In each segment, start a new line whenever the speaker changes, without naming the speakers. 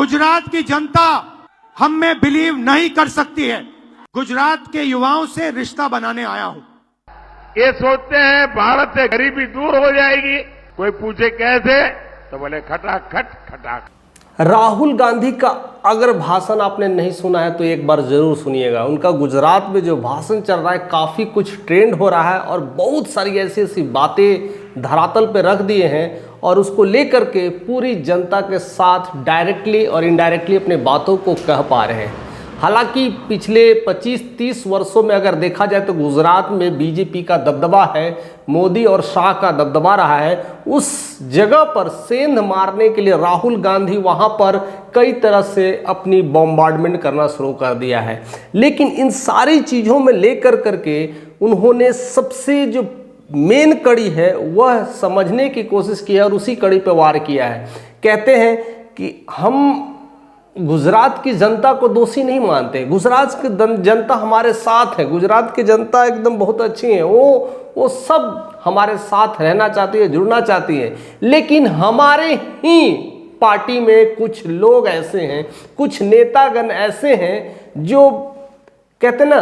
गुजरात की जनता हम में बिलीव नहीं कर सकती है। गुजरात के युवाओं से रिश्ता बनाने आया हूं।
ये सोचते हैं भारत से गरीबी दूर हो जाएगी। कोई पूछे कैसे, तो बोले खटाखट खटाखट।
राहुल गांधी का अगर भाषण आपने नहीं सुना है तो एक बार जरूर सुनिएगा। उनका गुजरात में जो भाषण चल रहा है काफ़ी कुछ ट्रेंड हो रहा है और बहुत सारी ऐसी ऐसी बातें धरातल पे रख दिए हैं और उसको लेकर के पूरी जनता के साथ डायरेक्टली और इनडायरेक्टली अपने बातों को कह पा रहे हैं। हालांकि पिछले 25-30 वर्षों में अगर देखा जाए तो गुजरात में बीजेपी का दबदबा है, मोदी और शाह का दबदबा रहा है। उस जगह पर सेंध मारने के लिए राहुल गांधी वहां पर कई तरह से अपनी बॉम्बार्डमेंट करना शुरू कर दिया है। लेकिन इन सारी चीज़ों में लेकर करके उन्होंने सबसे जो मेन कड़ी है वह समझने की कोशिश की है और उसी कड़ी पर वार किया है। कहते हैं कि हम गुजरात की जनता को दोषी नहीं मानते, गुजरात की जनता हमारे साथ है, गुजरात की जनता एकदम बहुत अच्छी है, वो सब हमारे साथ रहना चाहती है, जुड़ना चाहती है। लेकिन हमारे ही पार्टी में कुछ लोग ऐसे हैं, कुछ नेतागण ऐसे हैं जो कहते ना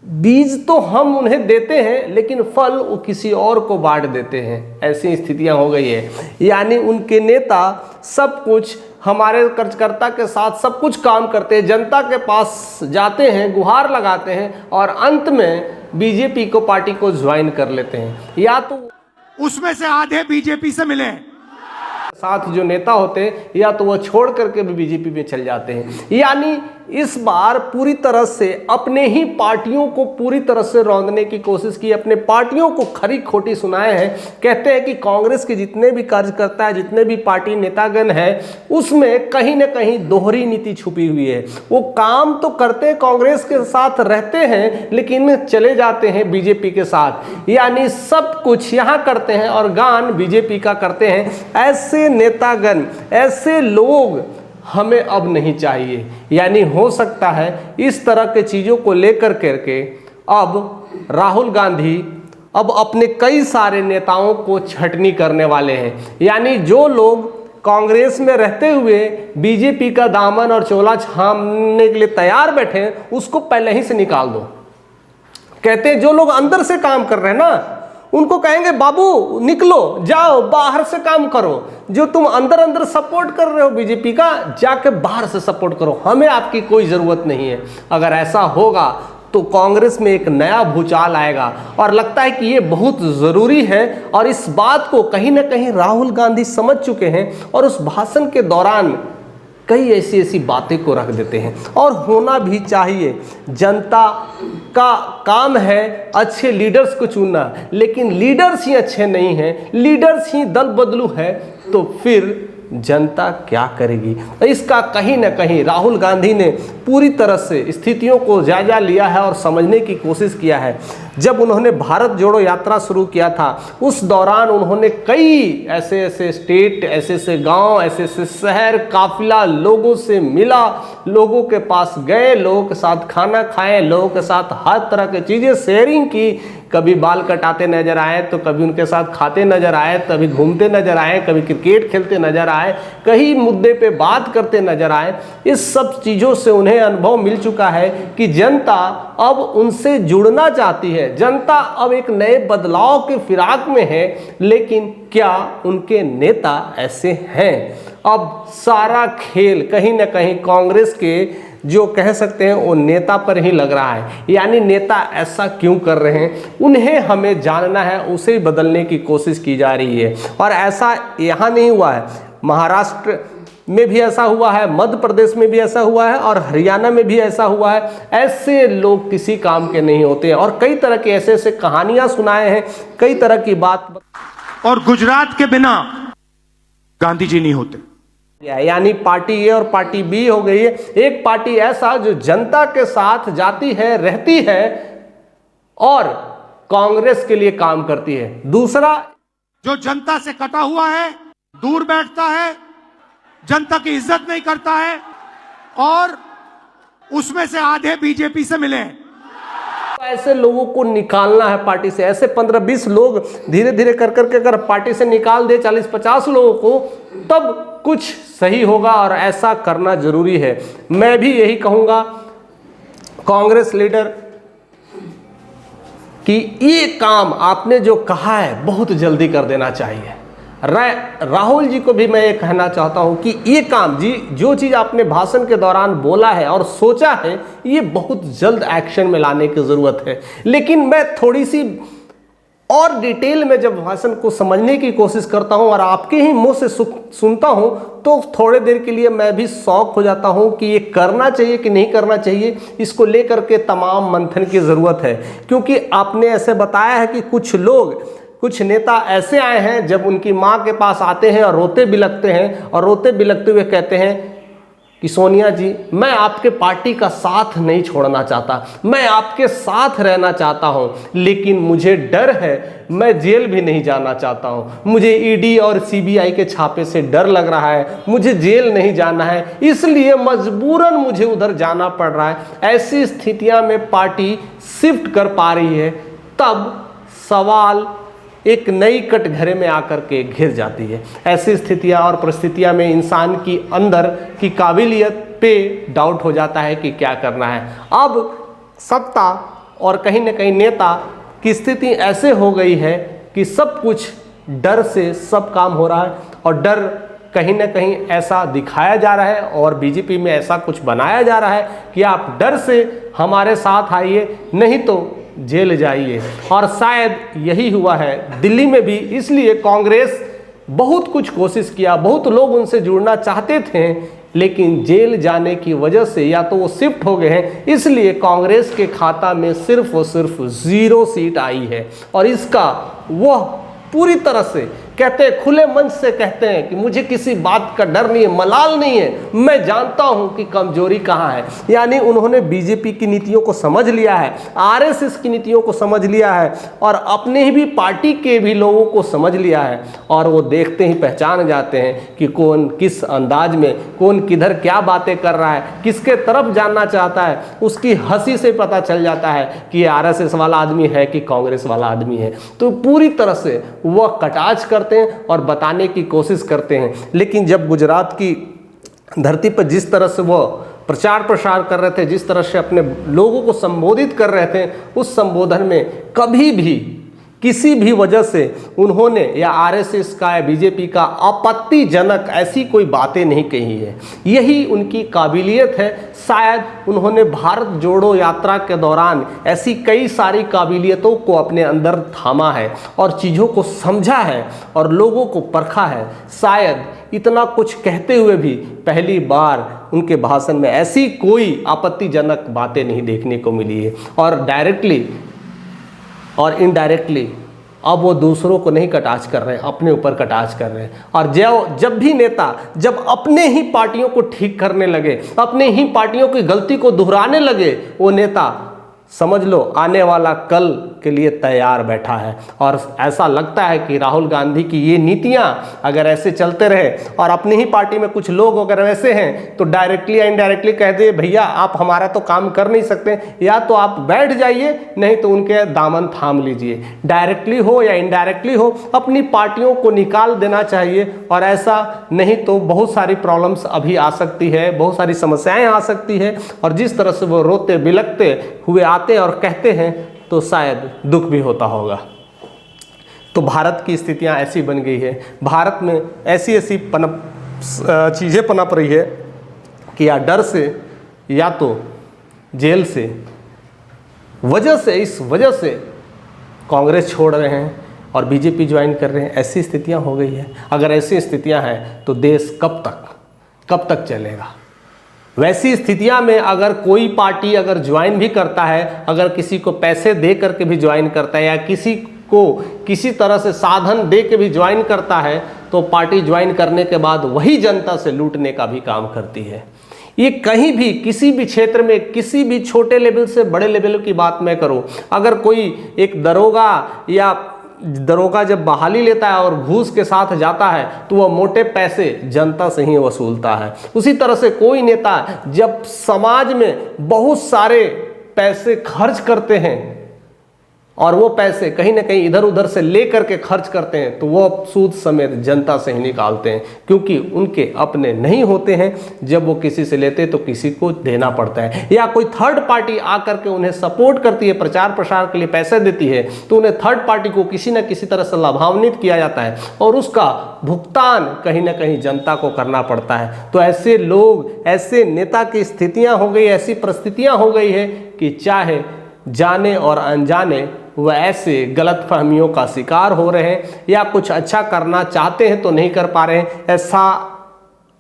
बीज तो हम उन्हें देते हैं लेकिन फल वो किसी और को बांट देते हैं। ऐसी स्थितियां हो गई है। यानी उनके नेता सब कुछ हमारे कार्यकर्ता के साथ सब कुछ काम करते हैं, जनता के पास जाते हैं, गुहार लगाते हैं और अंत में बीजेपी को पार्टी को ज्वाइन कर लेते हैं। या तो
उसमें से आधे बीजेपी से मिले हैं,
साथ जो नेता होते हैं या तो वो छोड़ करके भी बीजेपी में चल जाते हैं। यानी इस बार पूरी तरह से अपने ही पार्टियों को पूरी तरह से रौंदने की कोशिश की, अपने पार्टियों को खरी खोटी सुनाए हैं। कहते हैं कि कांग्रेस के जितने भी कार्यकर्ता है, जितने भी पार्टी नेतागण हैं, उसमें कहीं ना कहीं दोहरी नीति छुपी हुई है। वो काम तो करते हैं, कांग्रेस के साथ रहते हैं लेकिन चले जाते हैं बीजेपी के साथ। यानी सब कुछ यहाँ करते हैं और गान बीजेपी का करते हैं। ऐसे नेतागण, ऐसे लोग हमें अब नहीं चाहिए। यानी हो सकता है इस तरह के चीज़ों को लेकर करके अब राहुल गांधी अब अपने कई सारे नेताओं को छटनी करने वाले हैं। यानी जो लोग कांग्रेस में रहते हुए बीजेपी का दामन और चोला थामने के लिए तैयार बैठे हैं, उसको पहले ही से निकाल दो। कहते हैं जो लोग अंदर से काम कर रहे हैं ना, उनको कहेंगे बाबू निकलो, जाओ बाहर से काम करो। जो तुम अंदर अंदर सपोर्ट कर रहे हो बीजेपी का, जाके बाहर से सपोर्ट करो, हमें आपकी कोई ज़रूरत नहीं है। अगर ऐसा होगा तो कांग्रेस में एक नया भूचाल आएगा और लगता है कि ये बहुत ज़रूरी है। और इस बात को कहीं ना कहीं राहुल गांधी समझ चुके हैं और उस भाषण के दौरान कई ऐसी ऐसी बातें को रख देते हैं। और होना भी चाहिए, जनता का काम है अच्छे लीडर्स को चुनना, लेकिन लीडर्स ही अच्छे नहीं हैं, लीडर्स ही दल बदलू है, तो फिर जनता क्या करेगी। इसका कहीं ना कहीं राहुल गांधी ने पूरी तरह से स्थितियों को जायजा लिया है और समझने की कोशिश किया है। जब उन्होंने भारत जोड़ो यात्रा शुरू किया था उस दौरान उन्होंने कई ऐसे ऐसे स्टेट, ऐसे ऐसे गांव, ऐसे ऐसे शहर, काफिला लोगों से मिला, लोगों के पास गए, लोगों के साथ खाना खाए, लोगों के साथ हर तरह की चीज़ें शेयरिंग की। कभी बाल कटाते नजर आए तो कभी उनके साथ खाते नजर आए, कभी घूमते नजर आए, कभी क्रिकेट खेलते नजर आए, कहीं मुद्दे पे बात करते नजर आए। इस सब चीज़ों से उन्हें अनुभव मिल चुका है कि जनता अब उनसे जुड़ना चाहती है, जनता अब एक नए बदलाव के फिराक में है। लेकिन क्या उनके नेता ऐसे हैं? अब सारा खेल कहीं ना कहीं कांग्रेस के जो कह सकते हैं वो नेता पर ही लग रहा है। यानी नेता ऐसा क्यों कर रहे हैं, उन्हें हमें जानना है, उसे बदलने की कोशिश की जा रही है। और ऐसा यहाँ नहीं हुआ है, महाराष्ट्र में भी ऐसा हुआ है, मध्य प्रदेश में भी ऐसा हुआ है और हरियाणा में भी ऐसा हुआ है। ऐसे लोग किसी काम के नहीं होते और कई तरह की ऐसे ऐसे कहानियां सुनाए हैं, कई तरह की बात।
और गुजरात के बिना गांधी जी नहीं होते।
यानी पार्टी ए और पार्टी बी हो गई है। एक पार्टी ऐसा जो जनता के साथ जाती है, रहती है और कांग्रेस के लिए काम करती है। दूसरा
जो जनता से कटा हुआ है, दूर बैठता है, जनता की इज्जत नहीं करता है और उसमें से आधे बीजेपी से मिले हैं।
ऐसे लोगों को निकालना है पार्टी से। ऐसे 15-20 लोग धीरे धीरे कर करके अगर पार्टी से निकाल दे 40-50 लोगों को, तब कुछ सही होगा और ऐसा करना जरूरी है। मैं भी यही कहूँगा कांग्रेस लीडर कि ये काम आपने जो कहा है बहुत जल्दी कर देना चाहिए। राहुल जी को भी मैं ये कहना चाहता हूं कि ये काम जी, जो चीज़ आपने भाषण के दौरान बोला है और सोचा है, ये बहुत जल्द एक्शन में लाने की ज़रूरत है। लेकिन मैं थोड़ी सी और डिटेल में जब भाषण को समझने की कोशिश करता हूं और आपके ही मुंह से सुनता हूं, तो थोड़े देर के लिए मैं भी शॉक हो जाता हूं कि ये करना चाहिए कि नहीं करना चाहिए। इसको लेकर के तमाम मंथन की ज़रूरत है, क्योंकि आपने ऐसे बताया है कि कुछ नेता ऐसे आए हैं, जब उनकी माँ के पास आते हैं और रोते बिलखते हैं और रोते बिलखते हुए कहते हैं कि सोनिया जी, मैं आपके पार्टी का साथ नहीं छोड़ना चाहता, मैं आपके साथ रहना चाहता हूं, लेकिन मुझे डर है, मैं जेल भी नहीं जाना चाहता हूं, मुझे ईडी और सीबीआई के छापे से डर लग रहा है, मुझे जेल नहीं जाना है, इसलिए मजबूरन मुझे उधर जाना पड़ रहा है। ऐसी स्थितियां में पार्टी शिफ्ट कर पा रही है, तब सवाल एक नई कटघरे में आकर के घिर जाती है। ऐसी स्थितियां और परिस्थितियां में इंसान की अंदर की काबिलियत पे डाउट हो जाता है कि क्या करना है। अब सत्ता और कहीं न कहीं नेता की स्थिति ऐसे हो गई है कि सब कुछ डर से सब काम हो रहा है, और डर कहीं ना कहीं ऐसा दिखाया जा रहा है और बीजेपी में ऐसा कुछ बनाया जा रहा है कि आप डर से हमारे साथ आइए, नहीं तो जेल जाइए। और शायद यही हुआ है दिल्ली में भी, इसलिए कांग्रेस बहुत कुछ कोशिश किया, बहुत लोग उनसे जुड़ना चाहते थे, लेकिन जेल जाने की वजह से या तो वो शिफ्ट हो गए हैं, इसलिए कांग्रेस के खाता में सिर्फ और सिर्फ 0 सीट आई है। और इसका वह पूरी तरह से कहते हैं, खुले मंच से कहते हैं कि मुझे किसी बात का डर नहीं है, मलाल नहीं है, मैं जानता हूं कि कमजोरी कहां है। यानी उन्होंने बीजेपी की नीतियों को समझ लिया है, आरएसएस की नीतियों को समझ लिया है, और अपने ही भी पार्टी के भी लोगों को समझ लिया है, और वो देखते ही पहचान जाते हैं कि कौन किस अंदाज में, कौन किधर क्या बातें कर रहा है, किसके तरफ जानना चाहता है। उसकी हंसी से पता चल जाता है कि ये आरएसएस वाला आदमी है कि कांग्रेस वाला आदमी है। तो पूरी तरह से वह कटाच करते हैं और बताने की कोशिश करते हैं। लेकिन जब गुजरात की धरती पर जिस तरह से वो प्रचार प्रसार कर रहे थे, जिस तरह से अपने लोगों को संबोधित कर रहे थे, उस संबोधन में कभी भी किसी भी वजह से उन्होंने या आरएसएस का या बीजेपी का आपत्तिजनक ऐसी कोई बातें नहीं कही है। यही उनकी काबिलियत है। शायद उन्होंने भारत जोड़ो यात्रा के दौरान ऐसी कई सारी काबिलियतों को अपने अंदर थामा है और चीज़ों को समझा है और लोगों को परखा है। शायद इतना कुछ कहते हुए भी पहली बार उनके भाषण में ऐसी कोई आपत्तिजनक बातें नहीं देखने को मिली है। और डायरेक्टली और इनडायरेक्टली अब वो दूसरों को नहीं कटाच कर रहे हैं, अपने ऊपर कटाच कर रहे हैं। और जब भी नेता जब अपने ही पार्टियों को ठीक करने लगे, अपने ही पार्टियों की गलती को दोहराने लगे, वो नेता समझ लो आने वाला कल के लिए तैयार बैठा है। और ऐसा लगता है कि राहुल गांधी की ये नीतियां अगर ऐसे चलते रहे और अपनी ही पार्टी में कुछ लोग अगर वैसे हैं, तो डायरेक्टली या इनडायरेक्टली कह दे भैया आप हमारा तो काम कर नहीं सकते, या तो आप बैठ जाइए नहीं तो उनके दामन थाम लीजिए। डायरेक्टली हो या इनडायरेक्टली हो, अपनी पार्टियों को निकाल देना चाहिए। और ऐसा नहीं तो बहुत सारी प्रॉब्लम्स अभी आ सकती है, बहुत सारी समस्याएं आ सकती है। और जिस तरह से वो रोते बिलखते हुए आते और कहते हैं, तो शायद दुख भी होता होगा। तो भारत की स्थितियां ऐसी बन गई है, भारत में ऐसी चीज़ें पनप रही है कि या डर से या तो जेल से इस वजह से कांग्रेस छोड़ रहे हैं और बीजेपी ज्वाइन कर रहे हैं। ऐसी स्थितियां हो गई है। अगर ऐसी स्थितियां हैं तो देश कब तक चलेगा? वैसी स्थितियां में अगर कोई पार्टी अगर ज्वाइन भी करता है, अगर किसी को पैसे दे करके भी ज्वाइन करता है या किसी को किसी तरह से साधन दे के भी ज्वाइन करता है, तो पार्टी ज्वाइन करने के बाद वही जनता से लूटने का भी काम करती है। ये कहीं भी किसी भी क्षेत्र में, किसी भी छोटे लेवल से बड़े लेवल की बात मैं करूं, अगर कोई एक दरोगा जब बहाली लेता है और घूस के साथ जाता है, तो वह मोटे पैसे जनता से ही वसूलता है। उसी तरह से कोई नेता जब समाज में बहुत सारे पैसे खर्च करते हैं और वो पैसे कहीं ना कहीं इधर उधर से ले करके खर्च करते हैं तो वो सूद समेत जनता से ही निकालते हैं, क्योंकि उनके अपने नहीं होते हैं। जब वो किसी से लेते तो किसी को देना पड़ता है, या कोई थर्ड पार्टी आकर के उन्हें सपोर्ट करती है, प्रचार प्रसार के लिए पैसे देती है, तो उन्हें थर्ड पार्टी को किसी न किसी तरह से लाभान्वित किया जाता है और उसका भुगतान कहीं ना कहीं जनता को करना पड़ता है। तो ऐसे लोग, ऐसे नेता की स्थितियां हो गई, ऐसी परिस्थितियां हो गई है कि चाहे जाने और अनजाने वह ऐसे गलत फहमियों का शिकार हो रहे हैं, या कुछ अच्छा करना चाहते हैं तो नहीं कर पा रहे हैं। ऐसा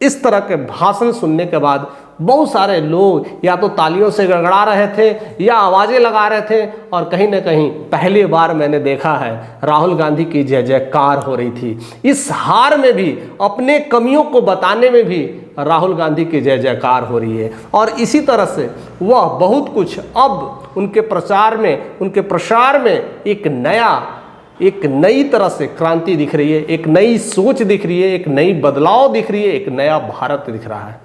इस तरह के भाषण सुनने के बाद बहुत सारे लोग या तो तालियों से गड़गड़ा रहे थे या आवाजें लगा रहे थे, और कहीं ना कहीं पहली बार मैंने देखा है राहुल गांधी की जय जयकार हो रही थी। इस हार में भी, अपने कमियों को बताने में भी राहुल गांधी की जय जयकार हो रही है। और इसी तरह से वह बहुत कुछ अब उनके प्रचार में, उनके प्रसार में एक नई तरह से क्रांति दिख रही है, एक नई सोच दिख रही है, एक नई बदलाव दिख रही है, एक नया भारत दिख रहा है।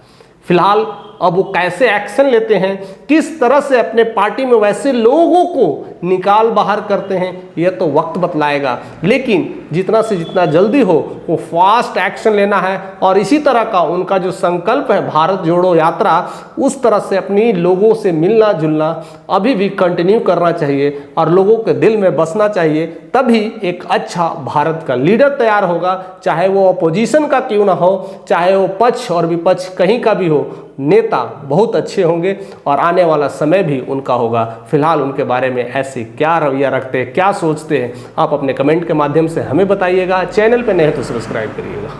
फिलहाल अब वो कैसे एक्शन लेते हैं, किस तरह से अपने पार्टी में वैसे लोगों को निकाल बाहर करते हैं, यह तो वक्त बतलाएगा। लेकिन जितना से जितना जल्दी हो वो फास्ट एक्शन लेना है, और इसी तरह का उनका जो संकल्प है भारत जोड़ो यात्रा, उस तरह से अपनी लोगों से मिलना जुलना अभी भी कंटिन्यू करना चाहिए और लोगों के दिल में बसना चाहिए। तभी एक अच्छा भारत का लीडर तैयार होगा, चाहे वो अपोजिशन का क्यों ना हो, चाहे वो पक्ष और विपक्ष कहीं का भी हो, नेता बहुत अच्छे होंगे और आने वाला समय भी उनका होगा। फिलहाल उनके बारे में ऐसे क्या रवैया रखते हैं, क्या सोचते हैं, आप अपने कमेंट के माध्यम से हमें बताइएगा। चैनल पे नए हैं तो सब्सक्राइब करिएगा।